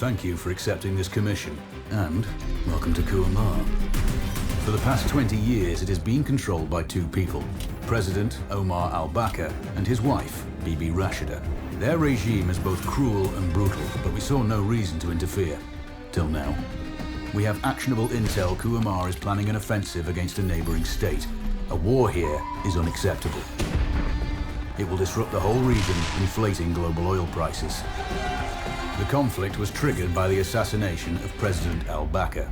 Thank you for accepting this commission, and welcome to Kuamar. For the past 20 years, it has been controlled by two people, President Omar al-Bakr and his wife, Bibi Rashida. Their regime is both cruel and brutal, but we saw no reason to interfere. Till now. We have actionable intel Kuamar is planning an offensive against a neighboring state. A war here is unacceptable. It will disrupt the whole region, inflating global oil prices. The conflict was triggered by the assassination of President al-Bakr.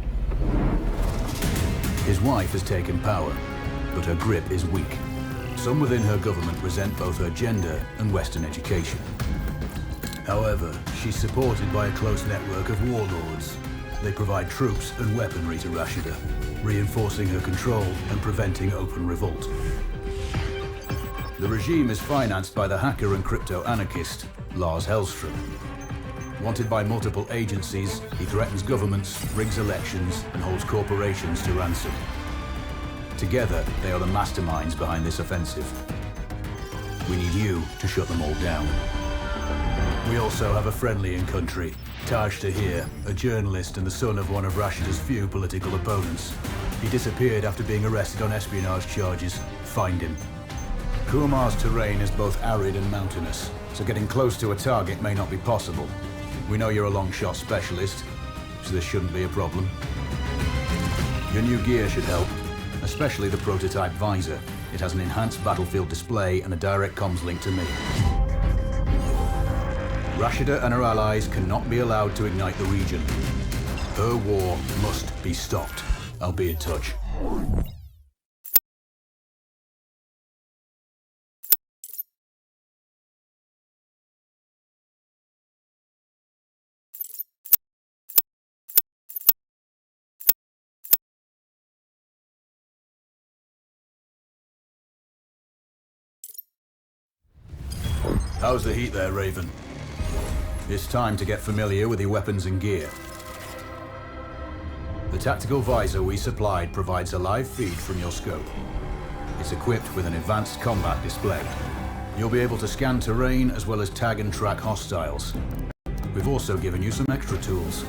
His wife has taken power, but her grip is weak. Some within her government resent both her gender and Western education. However, she's supported by a close network of warlords. They provide troops and weaponry to Rashida, reinforcing her control and preventing open revolt. The regime is financed by the hacker and crypto-anarchist, Lars Hellstrom. Wanted by multiple agencies, he threatens governments, rigs elections, and holds corporations to ransom. Together, they are the masterminds behind this offensive. We need you to shut them all down. We also have a friendly in country, Taj Tahir, a journalist and the son of one of Rashida's few political opponents. He disappeared after being arrested on espionage charges. Find him. Kuamar's terrain is both arid and mountainous, so getting close to a target may not be possible. We know you're a long shot specialist, so this shouldn't be a problem. Your new gear should help, especially the prototype visor. It has an enhanced battlefield display and a direct comms link to me. Rashida and her allies cannot be allowed to ignite the region. Her war must be stopped. I'll be in touch. How's the heat there, Raven? It's time to get familiar with your weapons and gear. The tactical visor we supplied provides a live feed from your scope. It's equipped with an advanced combat display. You'll be able to scan terrain as well as tag and track hostiles. We've also given you some extra tools.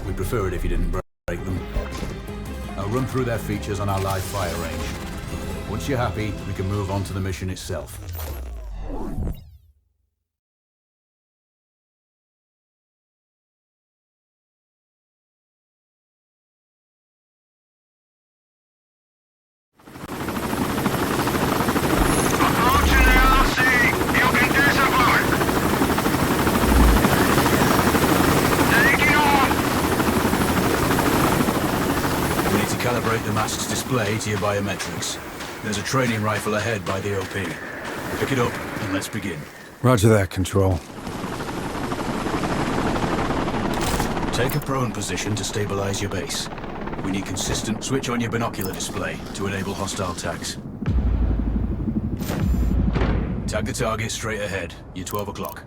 We'd prefer it if you didn't break them. I'll run through their features on our live fire range. Once you're happy, we can move on to the mission itself. Calibrate the mask's display to your biometrics. There's a training rifle ahead by the OP. Pick it up and let's begin. Roger that, Control. Take a prone position to stabilize your base. We need consistent switch on your binocular display to enable hostile tags. Tag the target straight ahead. You're 12 o'clock.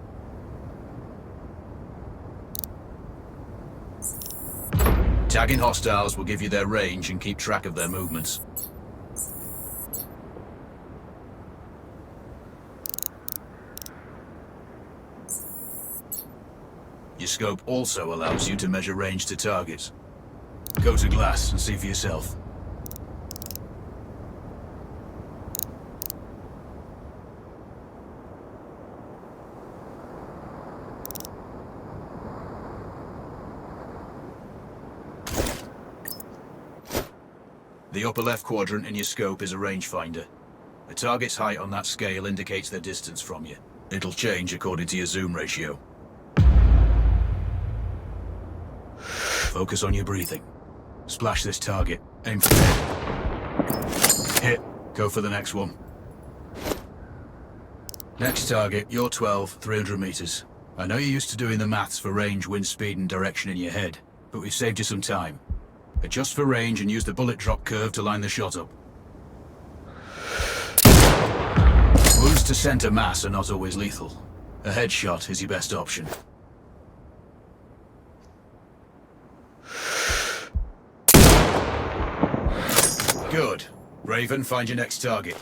Tagging hostiles will give you their range and keep track of their movements. Your scope also allows you to measure range to targets. Go to glass and see for yourself. The upper left quadrant in your scope is a rangefinder. The target's height on that scale indicates their distance from you. It'll change according to your zoom ratio. Focus on your breathing. Splash this target. Aim for the head. Hit. Go for the next one. Next target, you're 12, 300 meters. I know you're used to doing the maths for range, wind speed and direction in your head, but we've saved you some time. Adjust for range and use the bullet drop curve to line the shot up. Wounds to center mass are not always lethal. A headshot is your best option. Good. Raven, find your next target.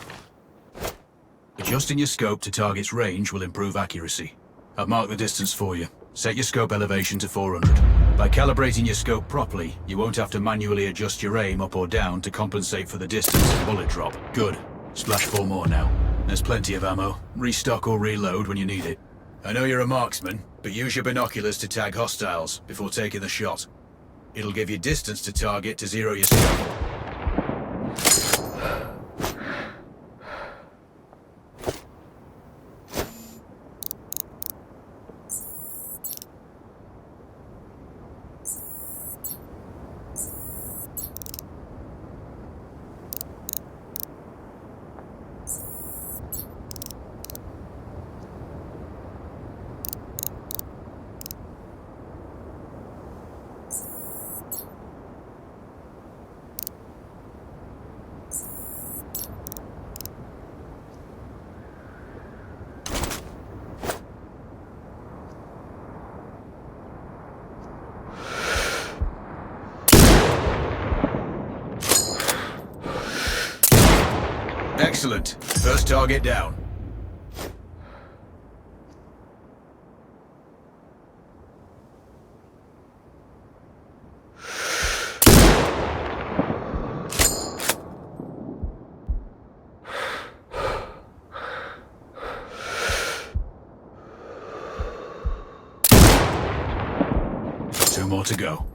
Adjusting your scope to target's range will improve accuracy. I've marked the distance for you. Set your scope elevation to 400. By calibrating your scope properly, you won't have to manually adjust your aim up or down to compensate for the distance and bullet drop. Good. Splash 4 more now. There's plenty of ammo. Restock or reload when you need it. I know you're a marksman, but use your binoculars to tag hostiles before taking the shot. It'll give you distance to target to zero your scope. Excellent. First target down. Two more to go.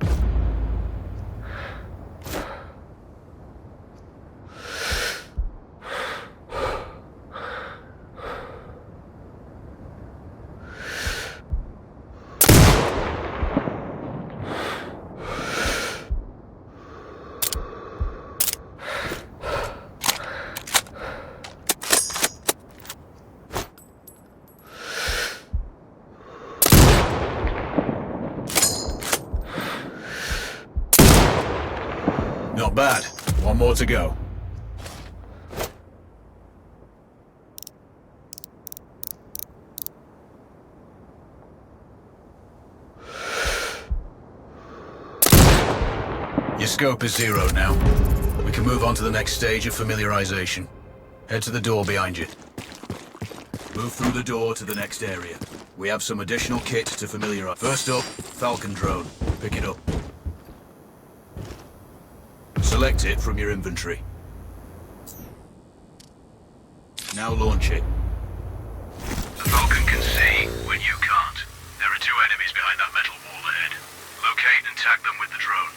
Not bad. One more to go. Your scope is zero now. We can move on to the next stage of familiarization. Head to the door behind you. Move through the door to the next area. We have some additional kit to familiarize. First up, Falcon drone. Pick it up. Select it from your inventory. Now launch it. The Falcon can see when you can't. There are two enemies behind that metal wall ahead. Locate and tag them with the drone.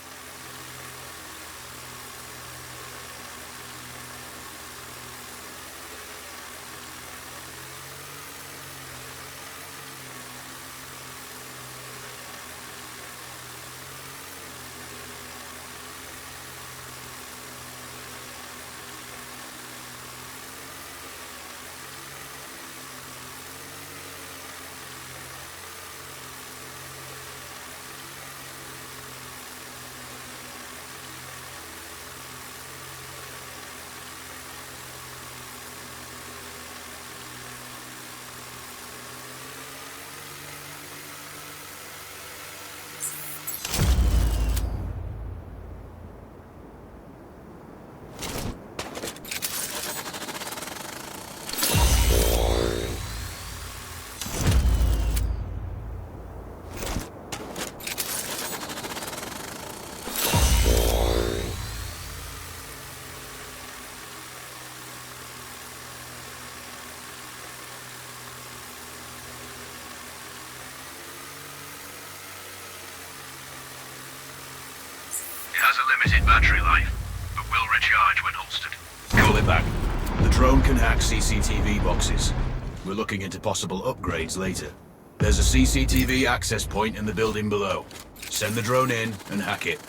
Has a limited battery life, but will recharge when holstered. Call it back. The drone can hack CCTV boxes. We're looking into possible upgrades later. There's a CCTV access point in the building below. Send the drone in and hack it.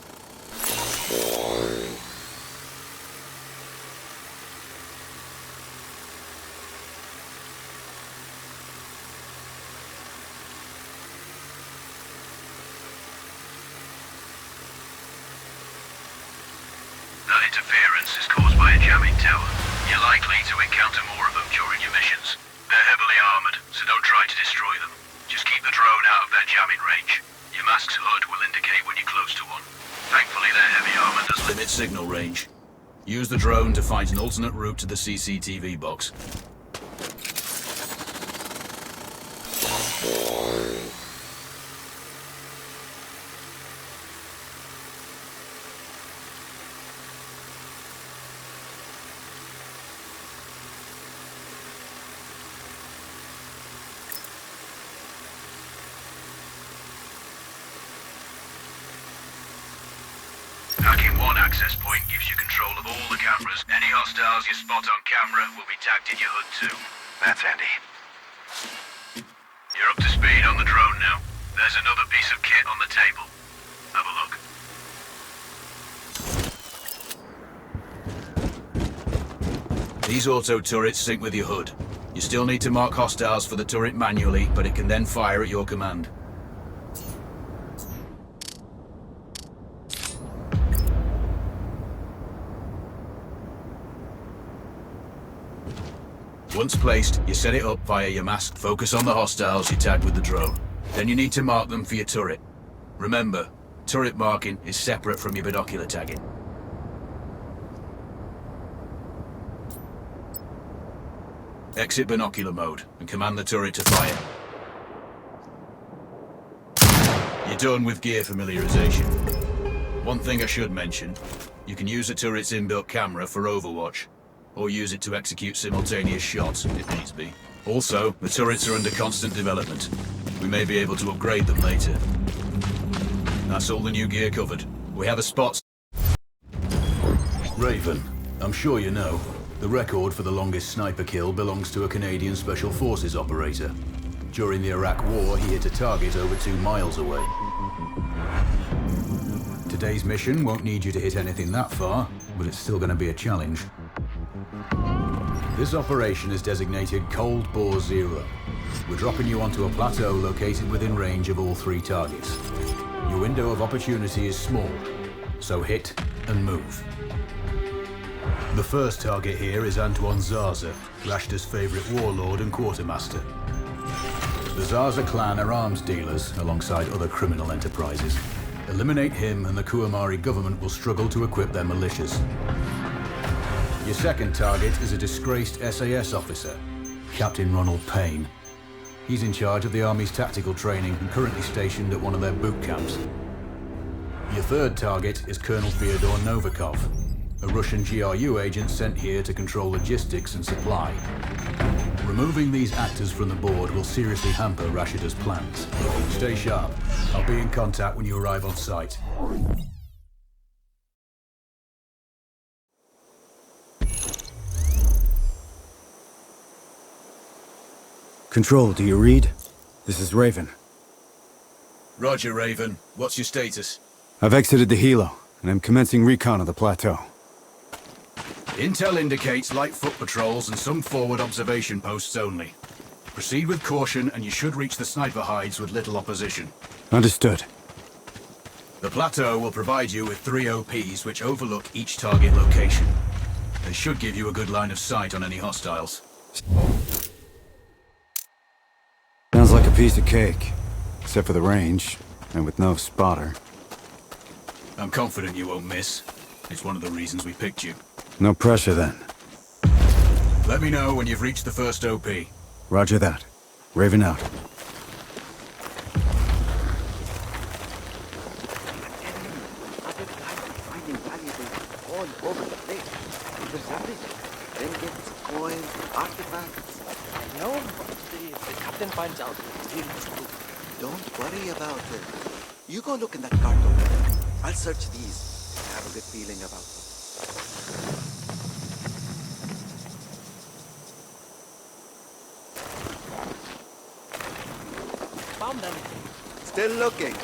That interference is caused by a jamming tower. You're likely to encounter more of them during your missions. They're heavily armored, so don't try to destroy them. Just keep the drone out of their jamming range. Your mask's HUD will indicate when you're close to one. Thankfully, their heavy armor does Limit signal range. Use the drone to find an alternate route to the CCTV box. Tracking one access point gives you control of all the cameras. Any hostiles you spot on camera will be tagged in your hood too. That's handy. You're up to speed on the drone now. There's another piece of kit on the table. Have a look. These auto turrets sync with your hood. You still need to mark hostiles for the turret manually, but it can then fire at your command. Once placed, you set it up via your masked focus on the hostiles you tagged with the drone. Then you need to mark them for your turret. Remember, turret marking is separate from your binocular tagging. Exit binocular mode and command the turret to fire. You're done with gear familiarization. One thing I should mention, you can use the turret's inbuilt camera for overwatch, or use it to execute simultaneous shots if needs be. Also, the turrets are under constant development. We may be able to upgrade them later. That's all the new gear covered. We have a spot. Raven, I'm sure you know, the record for the longest sniper kill belongs to a Canadian Special Forces operator. During the Iraq War, he hit a target over 2 miles away. Today's mission won't need you to hit anything that far, but it's still going to be a challenge. This operation is designated Cold Bore Zero. We're dropping you onto a plateau located within range of all 3 targets. Your window of opportunity is small, so hit and move. The first target here is Antwan Zarza, Rashta's favorite warlord and quartermaster. The Zarza clan are arms dealers alongside other criminal enterprises. Eliminate him and the Kuamari government will struggle to equip their militias. Your second target is a disgraced SAS officer, Captain Ronald Payne. He's in charge of the Army's tactical training and currently stationed at one of their boot camps. Your third target is Colonel Fyodor Novikov, a Russian GRU agent sent here to control logistics and supply. Removing these actors from the board will seriously hamper Rashida's plans. Stay sharp. I'll be in contact when you arrive on site. Control, do you read? This is Raven. Roger, Raven. What's your status? I've exited the helo, and I'm commencing recon of the plateau. Intel indicates light foot patrols and some forward observation posts only. Proceed with caution and you should reach the sniper hides with little opposition. Understood. The plateau will provide you with 3 OPs which overlook each target location. They should give you a good line of sight on any hostiles. Sounds like a piece of cake. Except for the range, and with no spotter. I'm confident you won't miss. It's one of the reasons we picked you. No pressure then. Let me know when you've reached the first OP. Roger that. Raven out. Finding valuables all over the place. There's everything. Trinkets, coins, artifacts. I know, but the captain finds out. We'll screw. Don't worry about it. You go look in that cart over there. I'll search these. I have a good feeling about them. Found them. Still looking.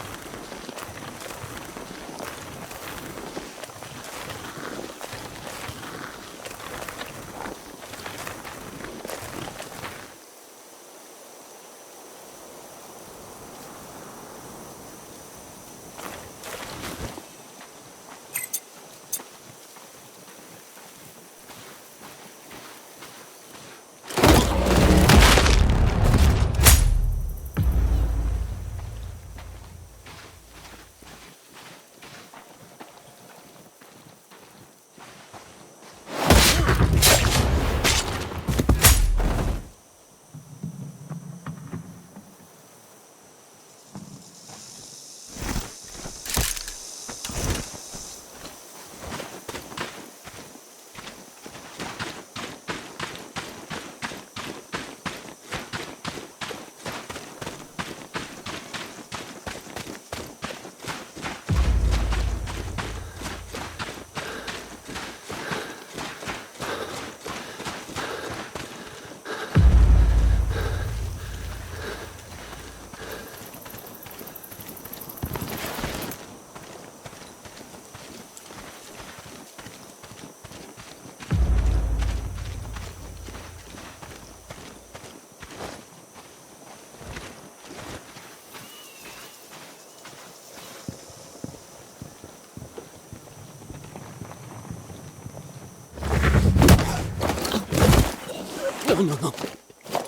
no.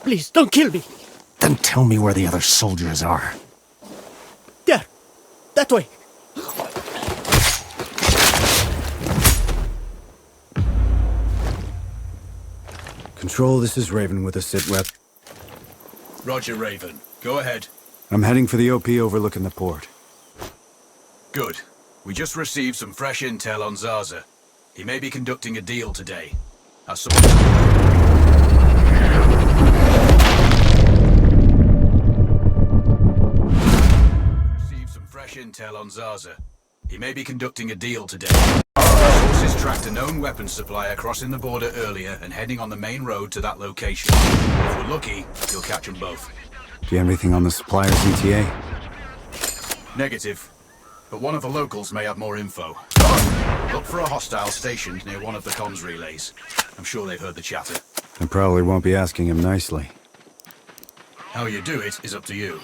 Please, don't kill me. Then tell me where the other soldiers are. There. That way. Control, this is Raven with a sit rep. Roger, Raven. Go ahead. I'm heading for the OP overlooking the port. Good. We just received some fresh intel on Zarza. He may be conducting a deal today. As some... Received some fresh intel on Zarza. He may be conducting a deal today. Sources tracked a known weapons supplier crossing the border earlier and heading on the main road to that location. If we're lucky, you'll catch them both. Do you have anything on the supplier's ETA? Negative. But one of the locals may have more info. Look for a hostile stationed near one of the comms relays. I'm sure they've heard the chatter. I probably won't be asking him nicely. How you do it is up to you.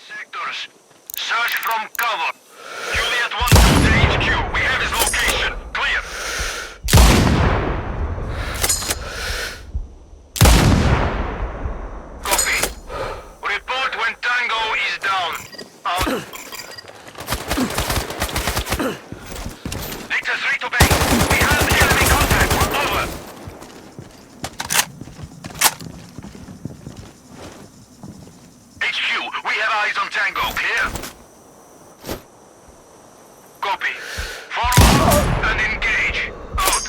Sectors. Search from cover. Juliet 1 to HQ. We have his location. Clear. Copy. Report when Tango is down. Out. Victor 3 to base. We have enemy contact. Over. HQ, we have eyes on Tango. Clear? Copy. Forward and engage. Out.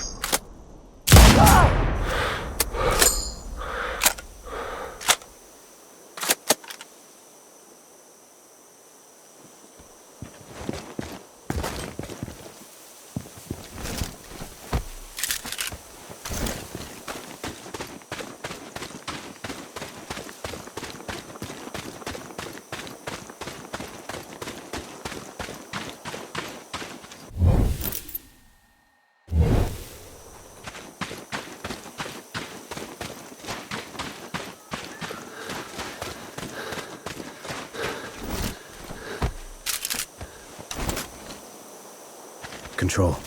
Control.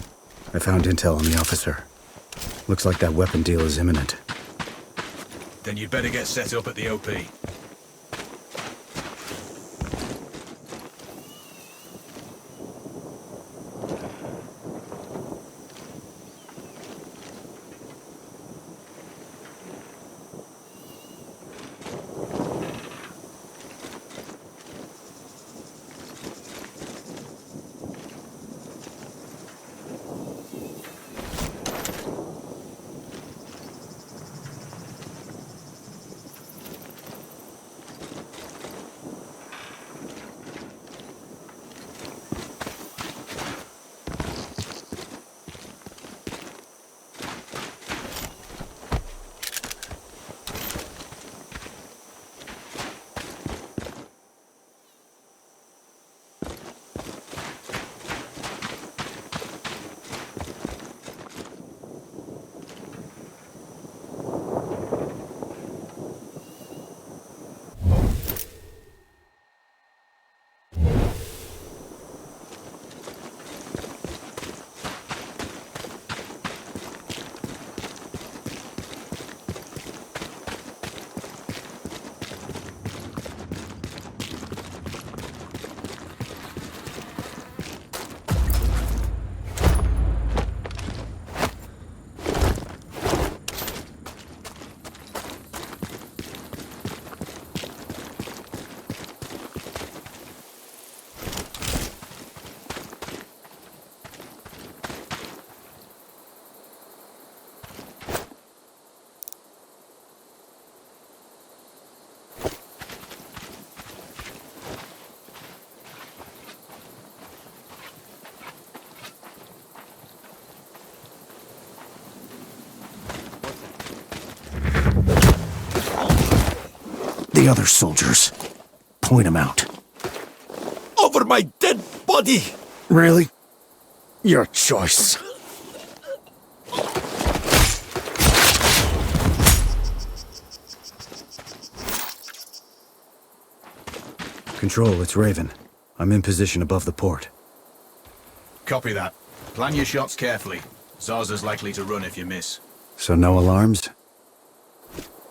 I found intel on the officer. Looks like that weapon deal is imminent. Then you'd better get set up at the OP. The other soldiers. Point them out. Over my dead body! Really? Your choice. Control, it's Raven. I'm in position above the port. Copy that. Plan your shots carefully. Zarza's likely to run if you miss. So no alarms?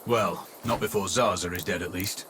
Well, not before Zarza is dead, at least.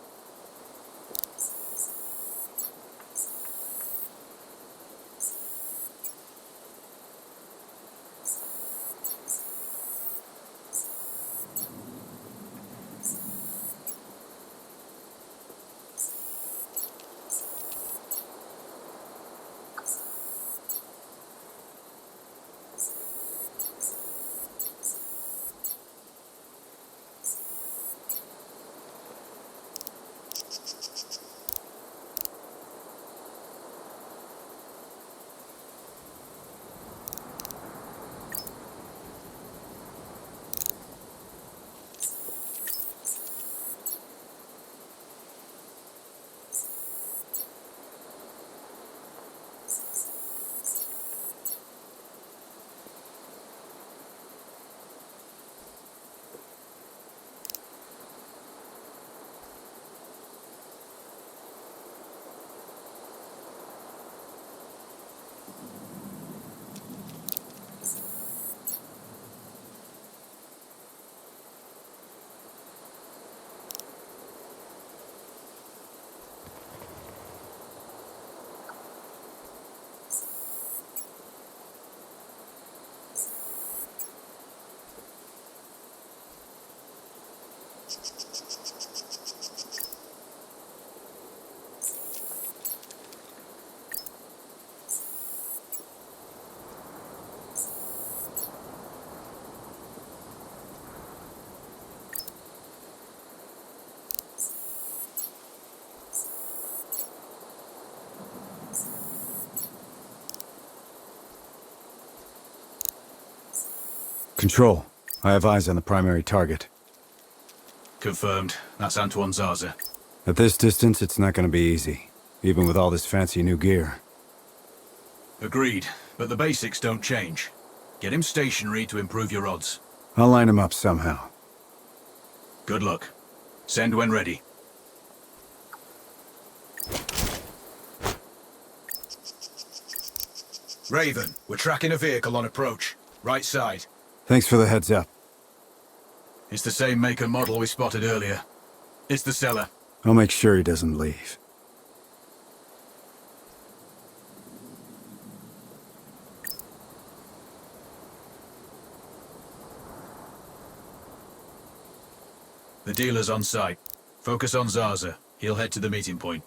Control. I have eyes on the primary target. Confirmed. That's Antwan Zarza. At this distance, it's not gonna be easy, even with all this fancy new gear. Agreed, but the basics don't change. Get him stationary to improve your odds. I'll line him up somehow. Good luck. Send when ready. Raven, we're tracking a vehicle on approach. Right side. Thanks for the heads up. It's the same make and model we spotted earlier. It's the seller. I'll make sure he doesn't leave. The dealer's on site. Focus on Zarza. He'll head to the meeting point.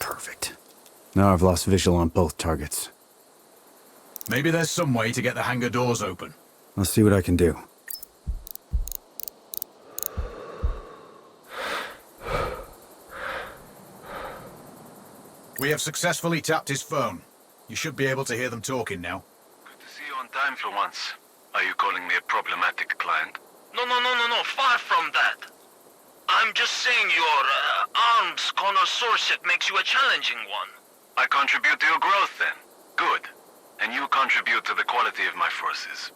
Perfect. Now I've lost visual on both targets. Maybe there's some way to get the hangar doors open. I'll see what I can do. We have successfully tapped his phone. You should be able to hear them talking now. Good to see you on time for once. Are you calling me a problematic client? No, far from that. I'm just saying your arms connoisseurship makes you a challenging one. I contribute to your growth then. Good. And you contribute to the quality of my forces.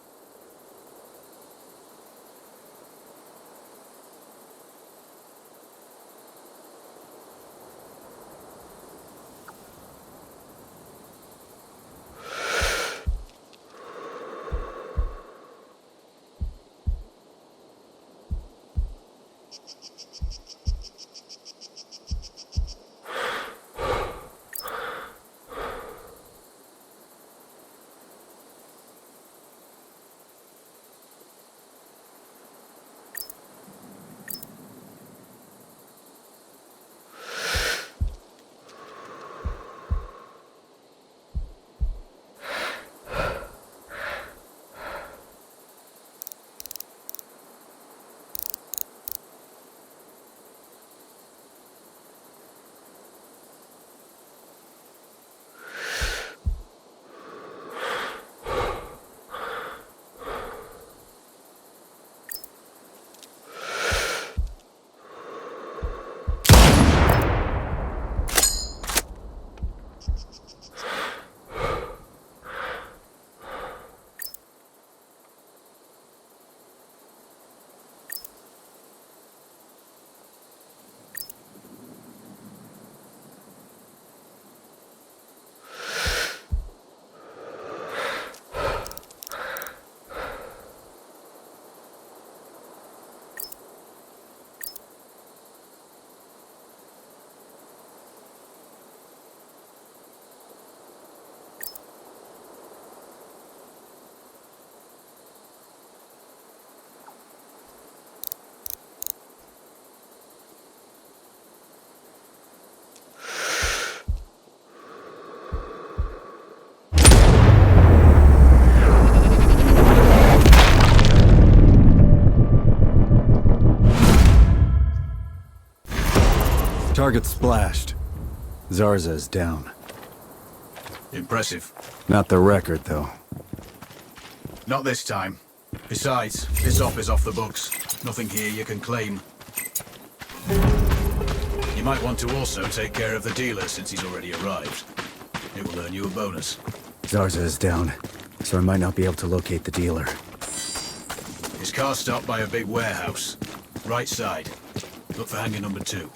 Target splashed. Zarza is down. Impressive. Not the record, though. Not this time. Besides, this op is off the books. Nothing here you can claim. You might want to also take care of the dealer since he's already arrived. It will earn you a bonus. Zarza is down, so I might not be able to locate the dealer. His car stopped by a big warehouse. Right side. Look for hangar number 2.